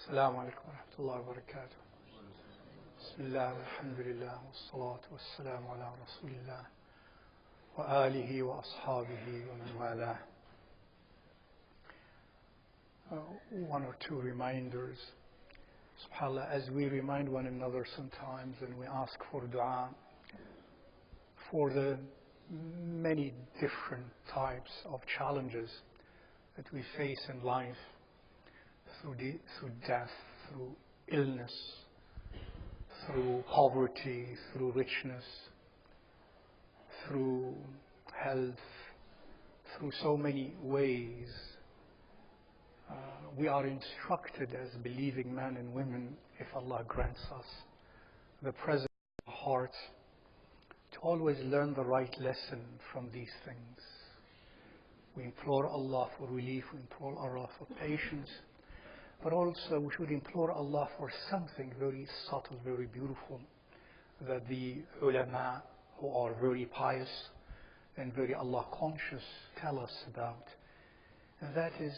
السلام عليكم ورحمة الله وبركاته. بسم الله والحمد لله والصلاة والسلام على رسول الله وآله وأصحابه ومن والاه. One or two reminders. SubhanAllah, as we remind one another sometimes and we ask for dua for the many different types of challenges that we face in life, through death, through illness, through poverty, through richness, through health, through so many ways. We are instructed as believing men and women, if Allah grants us the presence of heart, to always learn the right lesson from these things. We implore Allah for relief, we implore Allah for patience, but also we should implore Allah for something very subtle, very beautiful, that the ulama, who are very pious and very Allah conscious, tell us about. And that is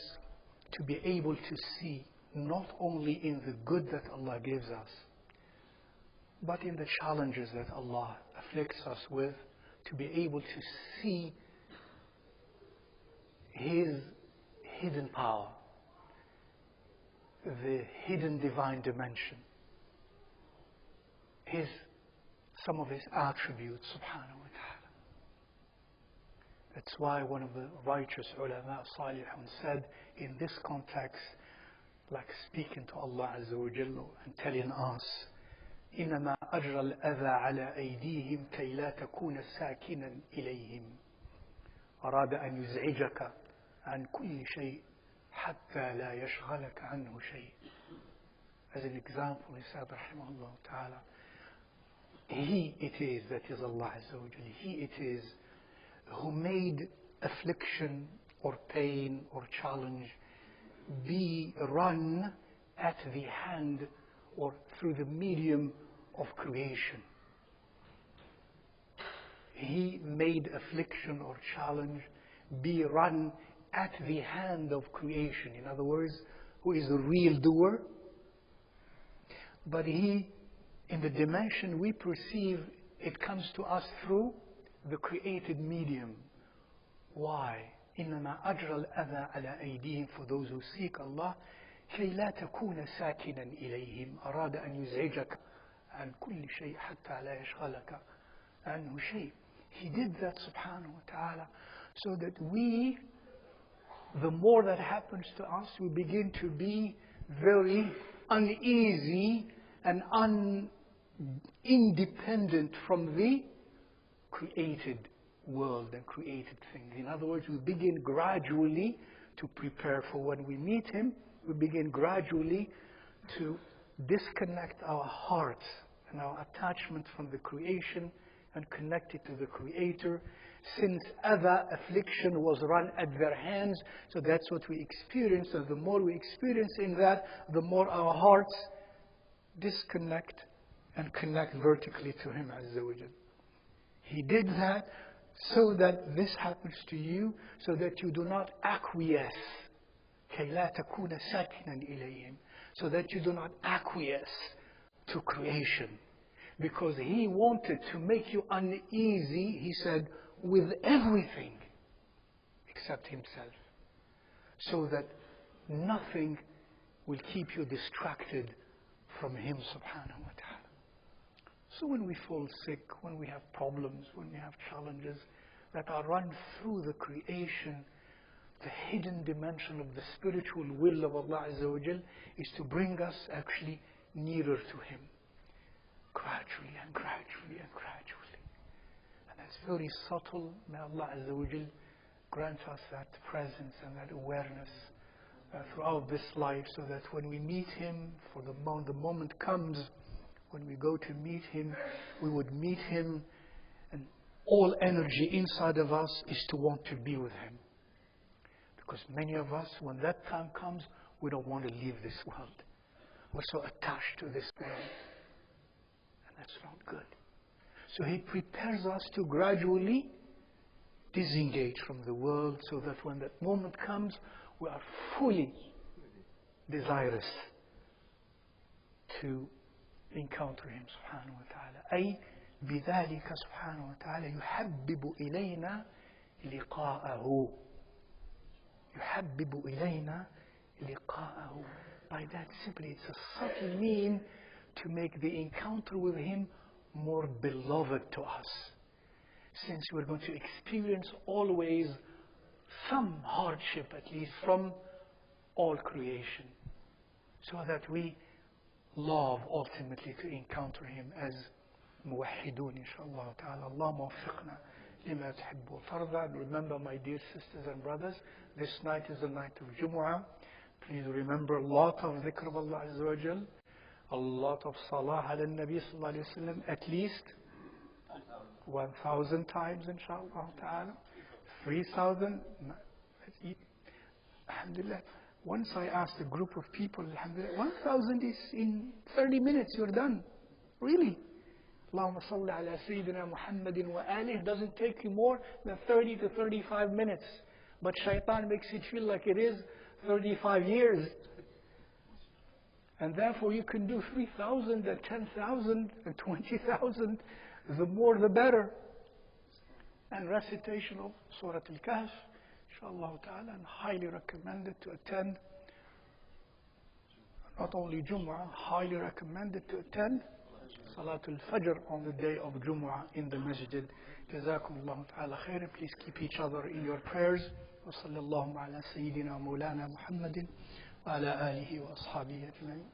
to be able to see not only in the good that Allah gives us, but in the challenges that Allah afflicts us with, to be able to see His hidden power, the hidden divine dimension, some of His attributes, subhanahu wa ta'ala. That's why one of the righteous ulama, salihun, said in this context, like speaking to Allah Azza wa Jalla and telling us, إنما أجرى الأذى على أيديهم كي لا تكون ساكنا إليهم أراد أن يزعجك عن كل شيء حتى لا يشغلك عنه شيء. As an example, he said, rahimahullah ta'ala, He it is, that is Allah Azza wa Jalla, He it is who made affliction or pain or challenge be run at the hand or through the medium of creation. He made affliction or challenge be run at the hand of creation. In other words, who is the real doer? But He, in the dimension we perceive, it comes to us through the created medium. Why? إنما أجرى الأذى على أيديهم, for those who seek Allah, كي لا تكون ساكنا إليهم أراد أن يزعجك عن كل شيء حتى لا يشغلك عنه شيء. He did that, subhanahu wa ta'ala, so that we, the more that happens to us, we begin to be very uneasy and independent from the created world and created things. In other words, we begin gradually to prepare for when we meet Him. We begin gradually to disconnect our hearts and our attachment from the creation and connect it to the Creator. Since other affliction was run at their hands, so that's what we experience. And the more we experience in that, the more our hearts disconnect and connect vertically to Him Azza wa Jal. He did that so that this happens to you, so that you do not acquiesce. كي لا تكون ساكنا إليهم, so that you do not acquiesce to creation. Because He wanted to make you uneasy, He said, with everything except Himself, so that nothing will keep you distracted from Him subhanahu wa ta'ala. So when we fall sick, when we have problems, when we have challenges that are run through the creation, the hidden dimension of the spiritual will of Allah Azza wa Jal is to bring us actually nearer to Him, gradually and gradually and gradually. And that's very subtle. May Allah Azza wa Jal grant us that presence and that awareness throughout this life, so that when we meet Him, for the moment comes when we go to meet Him, we would meet Him, and all energy inside of us is to want to be with Him. Because many of us, when that time comes, we don't want to leave this world. We're so attached to this world. And that's not good. So He prepares us to gradually disengage from the world, so that when that moment comes, we are fully desirous to encounter him subhanahu wa ta'ala. أي بذلك سبحانه وتعالى يحبب إلينا لقاءه. يحبب إلينا لقاءه. By that simply it's a subtle mean to make the encounter with him more beloved to us. Since we're going to experience always some hardship at least from all creation. So that we love ultimately to encounter him as موحدون inshallah ta'ala. اللهم وفقنا لما تحب وترضى. And remember, my dear sisters and brothers, this night is the night of Jumu'ah. Please remember a lot of dhikr of Allah Azza wa Jal, a lot of salah ala Nabi sallallahu alayhi wa sallam, at least 1,000 times inshallah ta'ala. 3,000. Let's eat. Alhamdulillah. Once I asked a group of people, alhamdulillah, 1,000 is in 30 minutes, you're done. Really? Allahumma salli ala Sayyidina Muhammadin wa alih doesn't take you more than 30 to 35 minutes. But shaitan makes it feel like it is 35 years. And therefore you can do 3,000 and 10,000 and 20,000. The more the better. And recitation of Surah Al-Kahf, inshallah ta'ala, and highly recommended to attend. Not only Jumu'ah, highly recommended to attend Salatul Fajr on the day of Jumu'ah in the masjid. Jazakum Allah ta'ala khairan. Please keep each other in your prayers. Wa sallallahu ala Sayyidina Mawlana Muhammadin wa ala alihi wa ashabihi ajma'in.